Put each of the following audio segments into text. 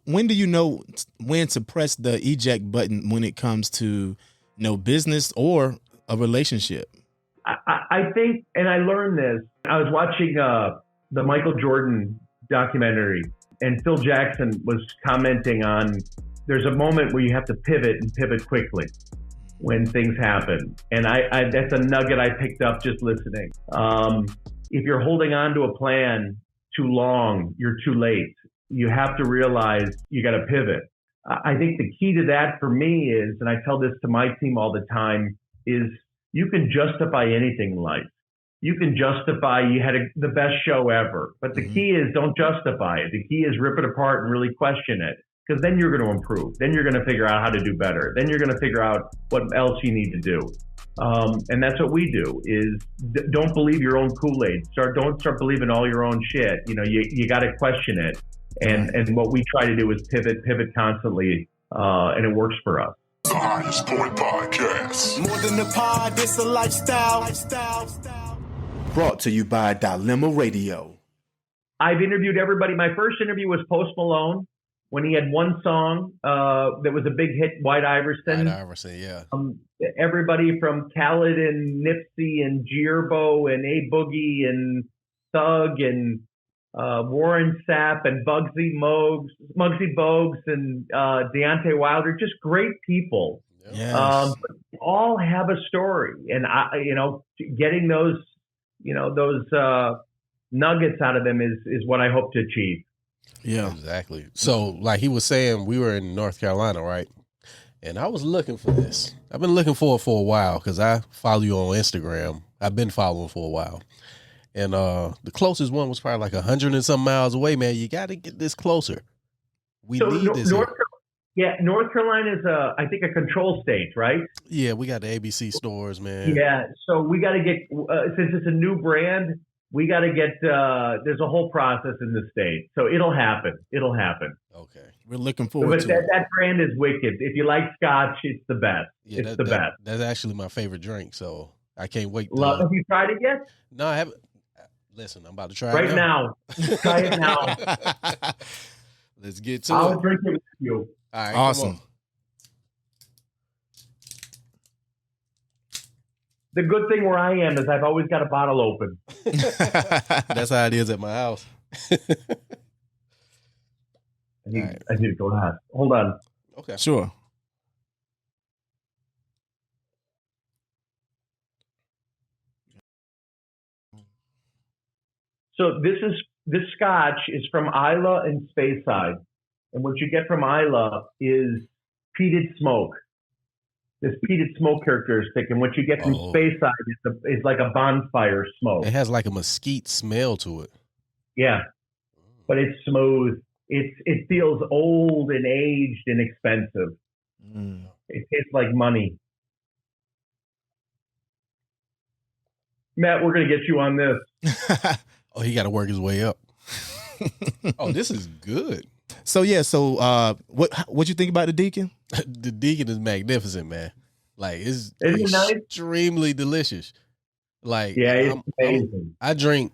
when do you know when to press the eject button when it comes to business or a relationship? I think, and I learned this. I was watching the Michael Jordan documentary, and Phil Jackson was commenting on there's a moment where you have to pivot and pivot quickly when things happen. And I that's a nugget I picked up just listening. If you're holding on to a plan too long, you're too late. You have to realize you got to pivot. I think the key to that for me is, and I tell this to my team all the time, is you can justify anything in life. You can justify you had the best show ever. But the key is don't justify it. The key is rip it apart and really question it, because then you're going to improve. Then you're going to figure out how to do better. Then you're going to figure out what else you need to do. And that's what we do is don't believe your own Kool-Aid. Don't start believing all your own shit. You got to question it. And what we try to do is pivot constantly. And it works for us. The Highest Point Podcast. More than a pod, it's a lifestyle. Brought to you by Dilemma Radio. I've interviewed everybody. My first interview was Post Malone when he had one song that was a big hit, White Iverson. White Iverson, yeah. Everybody from Khaled and Nipsey and Gierbo and A Boogie and Thug and Warren Sapp and Muggsy Bogues and Deontay Wilder, just great people. Yes. All have a story, and getting those nuggets out of them is what I hope to achieve. Yeah, exactly. So, like he was saying, we were in North Carolina, right? And I was looking for this. I've been looking for it for a while because I follow you on Instagram. I've been following for a while. And the closest one was probably like 100 and some miles away, man. You got to get this closer. We need this. North Carolina is I think a control state, right? Yeah, we got the ABC stores, man. Yeah, so we got to get, since it's a new brand, we got to get, there's a whole process in the state. So it'll happen. Okay. We're looking forward to it. That brand is wicked. If you like scotch, it's the best. Yeah, it's the best. That's actually my favorite drink, so I can't wait. Have you tried it yet? No, I haven't. Listen, I'm about to try right it now. Try it now. Let's get to I'll drink it with you. All right, awesome. The good thing where I am is I've always got a bottle open. That's how it is at my house. I need to go last. Hold on. Okay. Sure. So this scotch is from Islay and Speyside. And what you get from Islay is peated smoke. This peated smoke characteristic. And what you get from Speyside is like a bonfire smoke. It has like a mesquite smell to it. Yeah. But it's smooth. It feels old and aged and expensive. It tastes like money. Matt, we're going to get you on this. Oh, he got to work his way up. Oh, this is good. So what you think about the Deacon? The Deacon is magnificent, man. Like it's nice? Extremely delicious. Like yeah, it's amazing. I drink,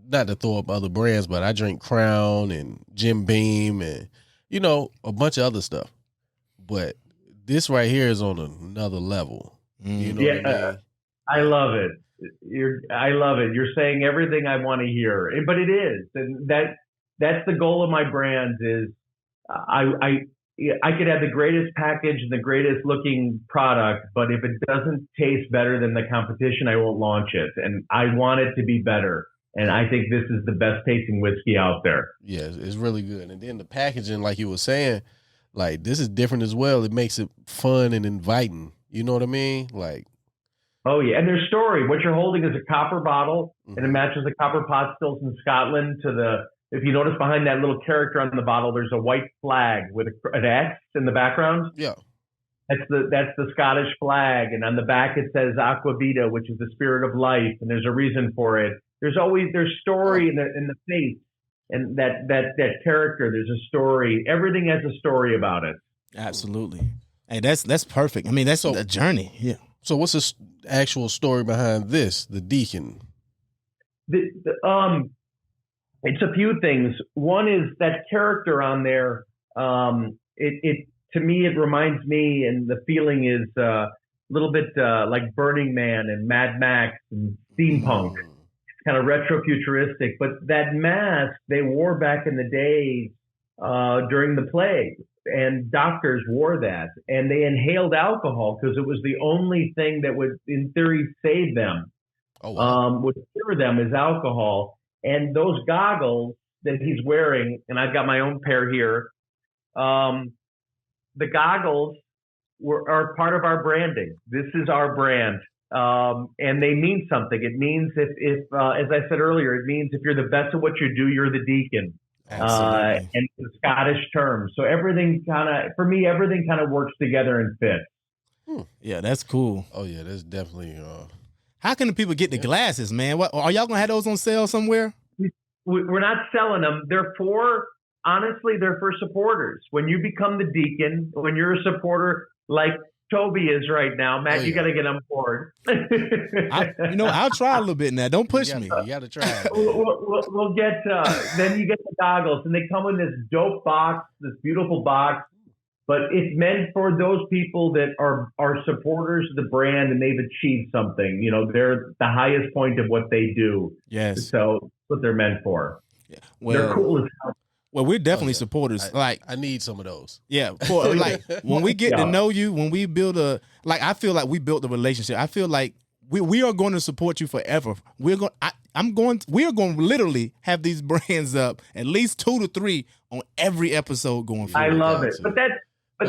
not to throw up other brands, but I drink Crown and Jim Beam and a bunch of other stuff. But this right here is on another level. You know what I mean? I love it. I love it. You're saying everything I want to hear, but it is, and that's the goal of my brands. Is I could have the greatest package and the greatest looking product, but if it doesn't taste better than the competition, I won't launch it. And I want it to be better. And I think this is the best tasting whiskey out there. Yeah, it's really good. And then the packaging, like you were saying, like this is different as well. It makes it fun and inviting. You know what I mean? Like. Oh, yeah. And there's story. What you're holding is a copper bottle, and it matches the copper pot stills in Scotland if you notice behind that little character on the bottle, there's a white flag with an X in the background. Yeah. That's the Scottish flag. And on the back, it says Aqua Vita, which is the spirit of life. And there's a reason for it. There's story in the face. And that character, there's a story. Everything has a story about it. Absolutely. Hey, that's perfect. I mean, that's a journey. Yeah. So what's the actual story behind this, the Deacon? It's a few things. One is that character on there. It to me, it reminds me, and the feeling is a little bit like Burning Man and Mad Max and steampunk. It's kind of retro-futuristic. But that mask they wore back in the day during the plague, and doctors wore that, and they inhaled alcohol because it was the only thing that would, in theory, save them. Oh, wow. Would cure them is alcohol. And those goggles that he's wearing, and I've got my own pair here. The goggles are part of our branding. This is our brand, and they mean something. It means if as I said earlier, it means if you're the best at what you do, you're the deacon. And it's a Scottish term. So everything for me, everything kind of works together and fits. Yeah, that's cool. Oh yeah, that's definitely. How can the people get the glasses, man? What are y'all gonna have those on sale somewhere? We're not selling them. Honestly, they're for supporters. When you become the deacon, when you're a supporter like Toby is right now, Matt, you got to get on board. I'll try a little bit now. Don't push me. You got to try it. We'll get, then you get the goggles, and they come in this dope box, this beautiful box. But it's meant for those people that are supporters of the brand and they've achieved something. You know, they're the highest point of what they do. Yes. So that's what they're meant for. Yeah. Well, they're cool as hell. Well, we're definitely supporters. I need some of those. Yeah. For when we get to know you, when we build I feel like we built a relationship. I feel like we are going to support you forever. We are going to literally have these brands up at least 2 to 3 on every episode going forward. I love it. But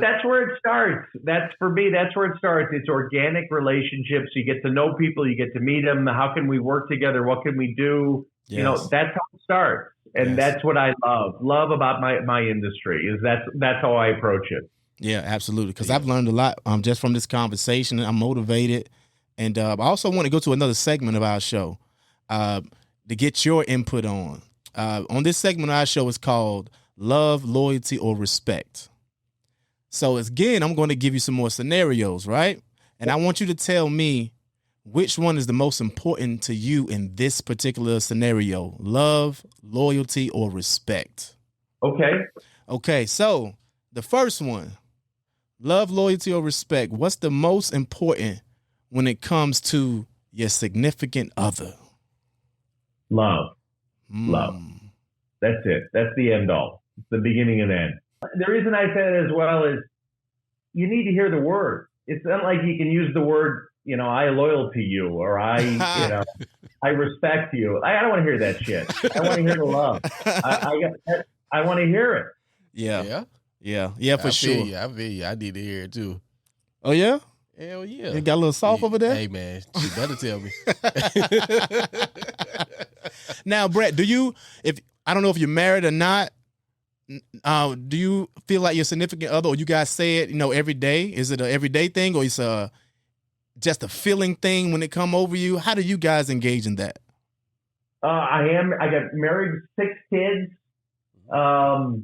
that's where it starts. That's for me. That's where it starts. It's organic relationships. You get to know people. You get to meet them. How can we work together? What can we do? Yes. You know, that's how it starts. And that's what I love about my industry is that's how I approach it. Yeah, absolutely. Because I've learned a lot just from this conversation. I'm motivated. And I also want to go to another segment of our show to get your input on. On this segment of our show is called Love, Loyalty, or Respect. So again, I'm going to give you some more scenarios, right? And I want you to tell me which one is the most important to you in this particular scenario? Love, loyalty, or respect? Okay, so the first one, love, loyalty, or respect. What's the most important when it comes to your significant other? Love. Love. That's it. That's the end all. It's the beginning and end. The reason I say it as well is you need to hear the word. It's not like you can use the word, you know, I loyal to you or I respect you. I don't want to hear that shit. I want to hear the love. I want to hear it. Yeah, for sure. I feel you. I need to hear it too. Oh, yeah? Hell yeah. You got a little soft over there? Hey, man, you better tell me. Now, Brett, I don't know if you're married or not, do you feel like your significant other, or you guys say it, every day? Is it an everyday thing, or it's just a feeling thing when it come over you? How do you guys engage in that? I got married, 6 kids. I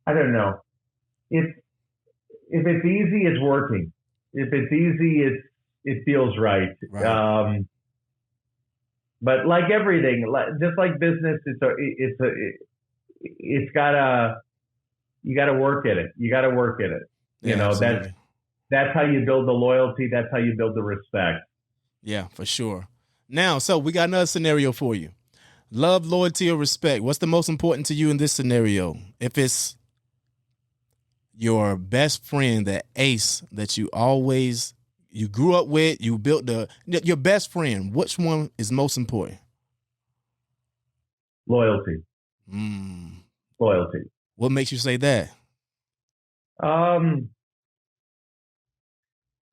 don't know. If it's easy, it's working. If it's easy, it feels right. But like everything, just like business, you gotta work at it. You gotta work at it. That's how you build the loyalty. That's how you build the respect. Yeah, for sure. Now, so we got another scenario for you. Love, loyalty, or respect. What's the most important to you in this scenario? If it's your best friend, that ace that you grew up with, you built your best friend, which one is most important? Loyalty. Loyalty. What makes you say that?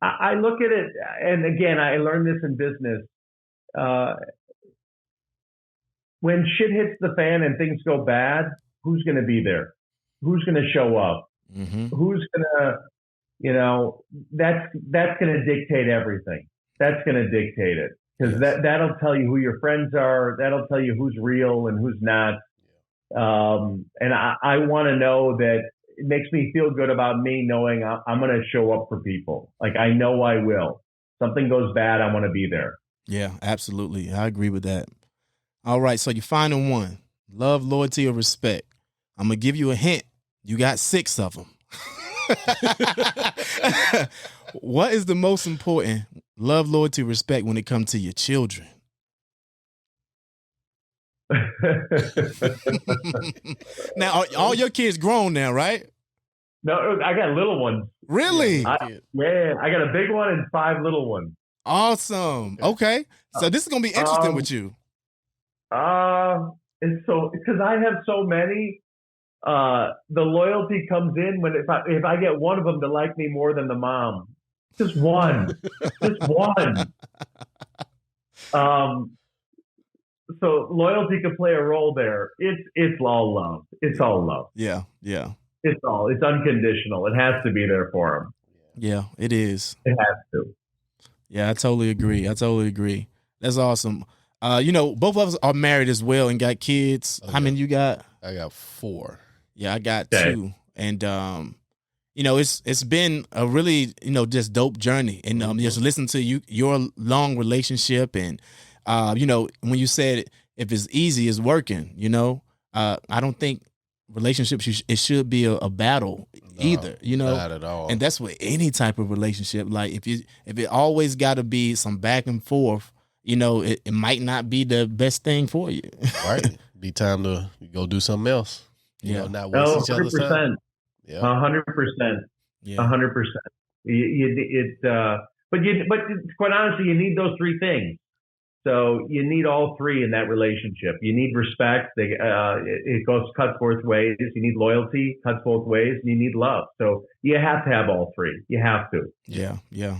I look at it, and again, I learned this in business. When shit hits the fan and things go bad, who's going to be there? Who's going to show up? Mm-hmm. Who's going to, that's going to dictate everything. That's going to dictate it, because that'll tell you who your friends are. That'll tell you who's real and who's not. And I want to know that. It makes me feel good about me knowing I'm going to show up for people. Like, I know I will. Something goes bad, I want to be there. Yeah, absolutely. I agree with that. All right, so your final one: love, loyalty, or respect. I'm gonna give you a hint. You got 6 of them. What is the most important? Love, loyalty, respect when it comes to your children. Now, are all your kids grown now, right? No, I got little ones. Really? I got a big one and 5 little ones. Awesome. Okay. So this is gonna be interesting with you. It's so because I have so many. The loyalty comes in when if I get one of them to like me more than the mom, just one. So loyalty could play a role there. It's all love. It's all love. Yeah. It's unconditional. It has to be there for them. Yeah, it is. It has to. Yeah, I totally agree. That's awesome. Both of us are married as well and got kids. How many you got? I got 4. Yeah, I got 2. And it's been a really, just dope journey. And just listen to your long relationship and when you said if it's easy, it's working, I don't think relationships it should be a battle either, Not at all. And that's with any type of relationship. Like if it always got to be some back and forth, it might not be the best thing for you. Right. Be time to go do something else. Not waste each other's 100%. time. Yeah. 100%. Yeah. 100%. But quite honestly, you need those 3 things. So you need all 3 in that relationship. You need respect. It cuts both ways. You need loyalty, cuts both ways, and you need love. So you have to have all 3. You have to. Yeah,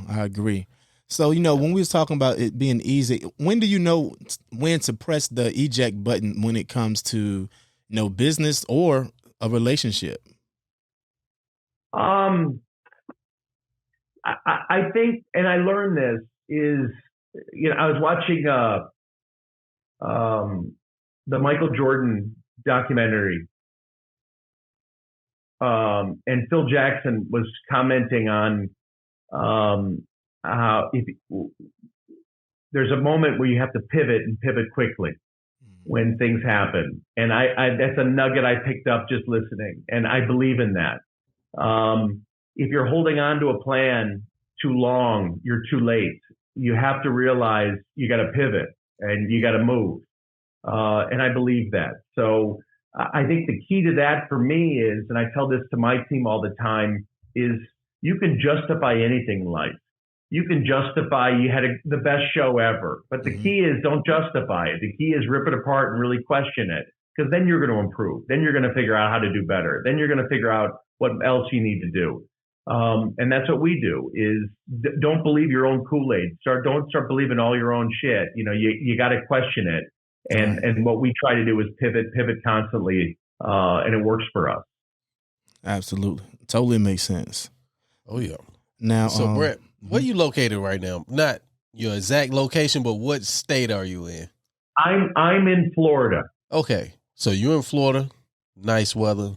I agree. So, when we was talking about it being easy, when do you know when to press the eject button when it comes to, business or a relationship? I think, and I learned this is, I was watching the Michael Jordan documentary, and Phil Jackson was commenting on how there's a moment where you have to pivot and pivot quickly when things happen, and I that's a nugget I picked up just listening, and I believe in that. If you're holding on to a plan too long, you're too late. You have to realize you got to pivot and you got to move. And I believe that. So I think the key to that for me is, and I tell this to my team all the time, is you can justify anything in life. You can justify you had the best show ever. But the key is don't justify it. The key is rip it apart and really question it, because then you're going to improve. Then you're going to figure out how to do better. Then you're going to figure out what else you need to do. And that's what we do is don't believe your own Kool-Aid. Don't start believing all your own shit. You got to question it. And what we try to do is pivot constantly. And it works for us. Absolutely. Totally makes sense. Oh yeah. Now, so Brett, where you located right now? Not your exact location, but what state are you in? I'm in Florida. Okay. So you're in Florida, nice weather.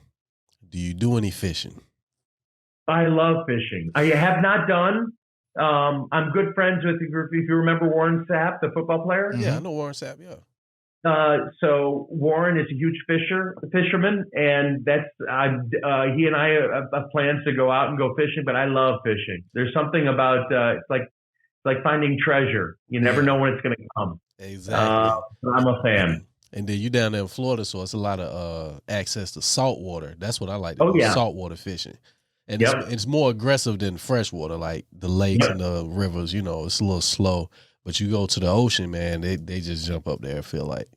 Do you do any fishing? I love fishing. I have not done. I'm good friends with, if you remember Warren Sapp, the football player. Yeah, I know Warren Sapp. Yeah. So Warren is a huge fisherman, and that's he and I have plans to go out and go fishing. But I love fishing. There's something about it's like finding treasure. You never know when it's going to come. Exactly. I'm a fan. And then you down there in Florida, so it's a lot of access to salt water. That's what I like. Saltwater fishing. And it's more aggressive than freshwater, like the lakes and the rivers. It's a little slow. But you go to the ocean, man, they just jump up there, I feel like.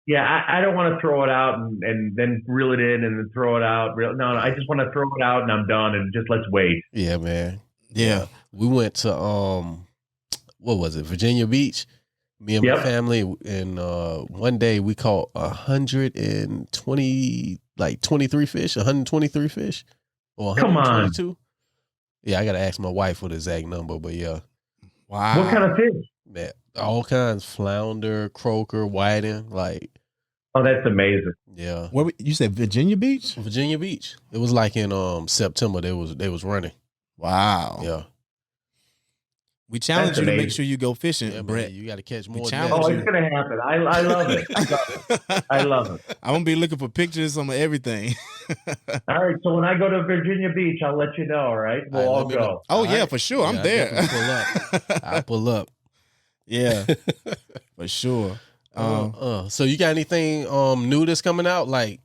Yeah, I don't want to throw it out and then reel it in and then throw it out. No, I just want to throw it out and I'm done and just let's wait. Yeah, man. Yeah. We went to, what was it, Virginia Beach? Me and my family, and one day we caught 123 fish, 123 fish. Or 122. Come on. Yeah, I got to ask my wife for the exact number, but yeah. Wow. What kind of fish? Man, all kinds, flounder, croaker, whiting, like. Oh, that's amazing. Yeah. What you said, Virginia Beach? Virginia Beach. It was like in September they was running. Wow. Yeah. We challenge That's you to make amazing. sure you go fishing, Yeah, Brett. man, you got to catch more than challenge that. Oh, you. it's gonna happen. I love it. I love it. I love it. I'm gonna be looking for pictures of everything. All right. So when I go to Virginia Beach, I'll let you know. All right. We'll all let me know. go. Oh All yeah, right. for sure. I'm Yeah, I there. definitely pull up. I'll pull up. Yeah, for sure. So you got anything new that's coming out? Like,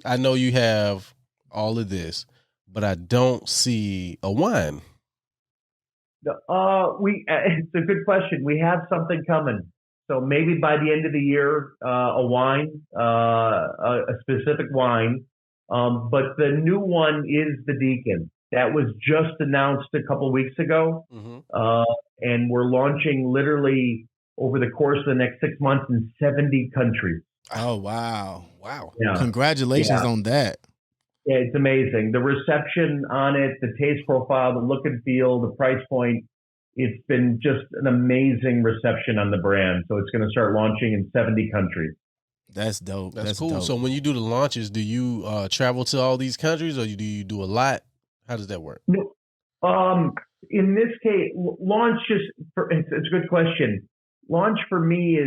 I know you have all of this, but I don't see a wine. It's a good question. We have something coming. So maybe by the end of the year, a wine, a specific wine. But the new one is the Deacon. That was just announced a couple weeks ago. And we're launching literally over the course of the next 6 months in 70 countries. Oh wow. Yeah. Congratulations on that. Yeah, it's amazing. The reception on it, the taste profile, the look and feel, the price point, it's been just an amazing reception on the brand. So it's going to start launching in 70 countries. That's dope. That's cool. Dope. So when you do the launches, do you travel to all these countries, or do you do a lot? How does that work? No, in this case, launch it's a good question. Launch for me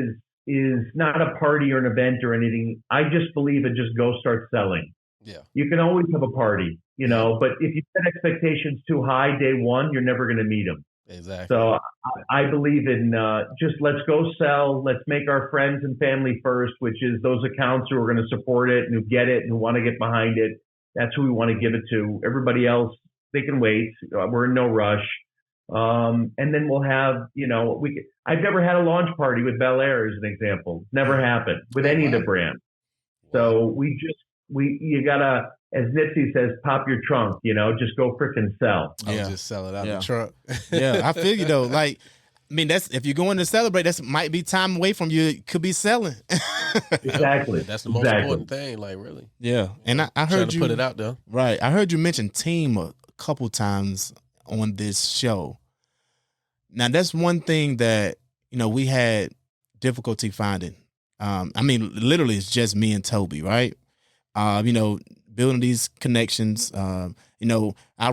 is not a party or an event or anything. I just believe it just go start selling. Yeah. You can always have a party, but if you set expectations too high day one, you're never going to meet them. Exactly. So I believe in just let's go sell. Let's make our friends and family first, which is those accounts who are going to support it and who get it and who want to get behind it. That's who we want to give it to. Everybody else, they can wait. We're in no rush. And then we'll have, I've never had a launch party with Belaire as an example. Never happened with any of the brands. So you gotta, as Nipsey says, pop your trunk, just go frickin' sell. I'll just sell it out the trunk. Yeah, I feel you though. Like, I mean, that's if you're going to celebrate, that's might be time away from you. Could be selling. Exactly. That's the most important thing, like really. Yeah, and I heard you put it out there. Right, I heard you mention team a couple times on this show. Now, that's one thing that we had difficulty finding. I mean, literally, it's just me and Toby, right? Building these connections. I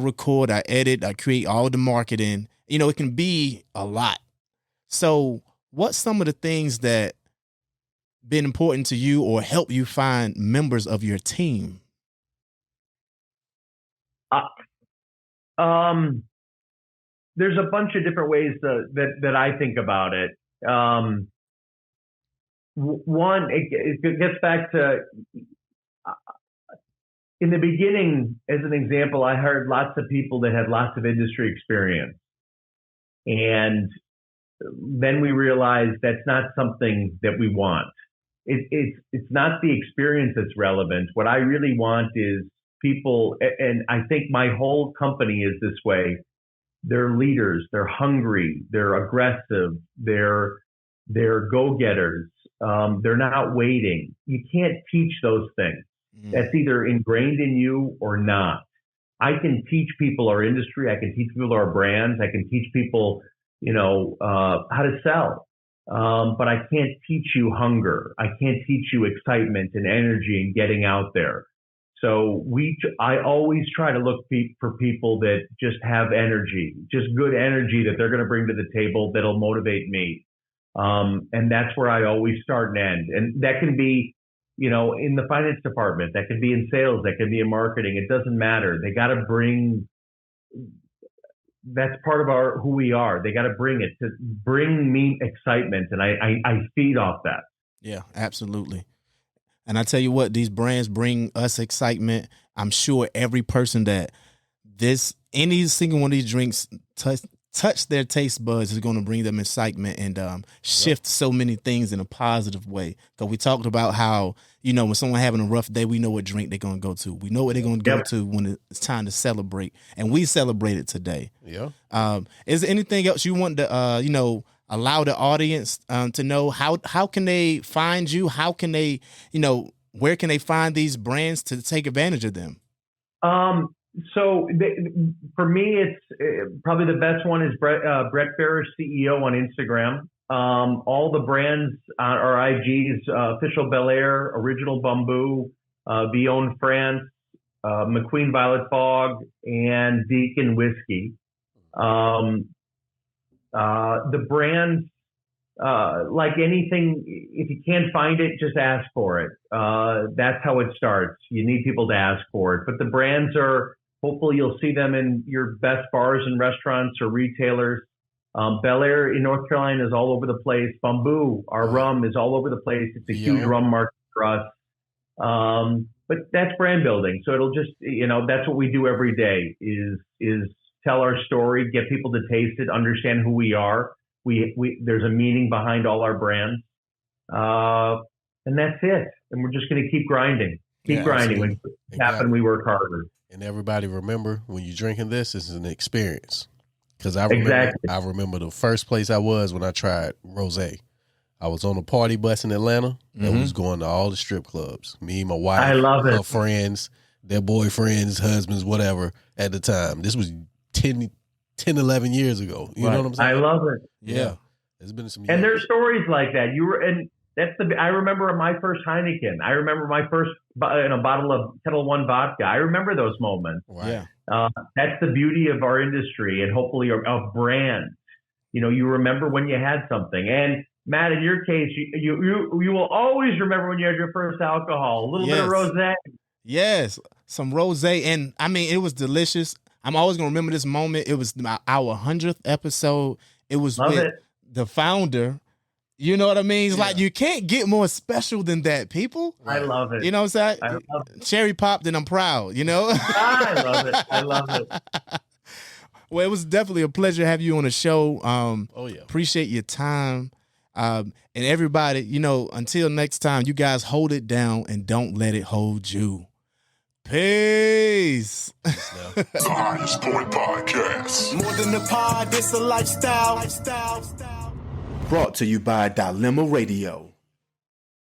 record, I edit, I create all the marketing. It can be a lot. So what's some of the things that been important to you or help you find members of your team? There's a bunch of different ways that I think about it. One, it gets back to in the beginning, as an example, I heard lots of people that had lots of industry experience. And then we realized that's not something that we want. It's not the experience that's relevant. What I really want is people, and I think my whole company is this way. They're leaders. They're hungry. They're aggressive. They're go-getters. They're not waiting. You can't teach those things. That's either ingrained in you or not. I can teach people our industry. I can teach people our brands. I can teach people, how to sell. But I can't teach you hunger. I can't teach you excitement and energy and getting out there. So I always try to look for people that just have energy, just good energy that they're going to bring to the table that'll motivate me. And that's where I always start and end. And that can be, in the finance department, that could be in sales, that could be in marketing. It doesn't matter. They got to bring, that's part of who we are. They got to bring it to bring me excitement. And I feed off that. Yeah, absolutely. And I tell you what, these brands bring us excitement. I'm sure every person that any single one of these drinks touch their taste buds is going to bring them excitement and shift so many things in a positive way. Because we talked about how, when someone having a rough day, we know what drink they're going to go to. We know what they're going to go to when it's time to celebrate. And we celebrated today. Yeah. Is there anything else you want to, allow the audience to know? How can they find you? How can they, where can they find these brands to take advantage of them? So for me, it's probably the best one is Brett Berish, CEO on Instagram. All the brands are IGs, Official Belaire, Original Bumbu, Villon France, McQueen Violet Fog, and Deacon Whiskey. The brands, like anything, if you can't find it, just ask for it. That's how it starts. You need people to ask for it. But the brands are, hopefully you'll see them in your best bars and restaurants or retailers. Belaire in North Carolina is all over the place. Bumbu, our rum, is all over the place. It's a huge rum market for us. But that's brand building. So it'll just, that's what we do every day is tell our story, get people to taste it, understand who we are. There's a meaning behind all our brands. And that's it. And we're just going to keep grinding. Keep grinding. When it happens, we work harder. And everybody remember, when you're drinking this is an experience. Because I remember the first place I was when I tried rosé. I was on a party bus in Atlanta and was going to all the strip clubs. Me, my wife, her friends, their boyfriends, husbands, whatever at the time. This was 10, 11 years ago. You know what I'm saying? I love it. Yeah. There's been some years. And there's stories like that. I remember my first Heineken. I remember my first bottle of Kettle One vodka. I remember those moments. Right. Yeah. That's the beauty of our industry and hopefully of brands. You remember when you had something. And Matt, in your case, you will always remember when you had your first alcohol. A little bit of rosé. Yes, some rosé, and I mean it was delicious. I'm always gonna remember this moment. It was our 100th episode. It was the founder. You know what I mean? It's like you can't get more special than that, people. I love it. You know what I'm saying? I love it. Cherry popped and I'm proud, I love it. I love it. Well, it was definitely a pleasure to have you on the show. Appreciate your time. And everybody, until next time, you guys hold it down and don't let it hold you. Peace. The Highest Point Podcast. More than a pod, it's a lifestyle. Brought to you by Dilemma Radio.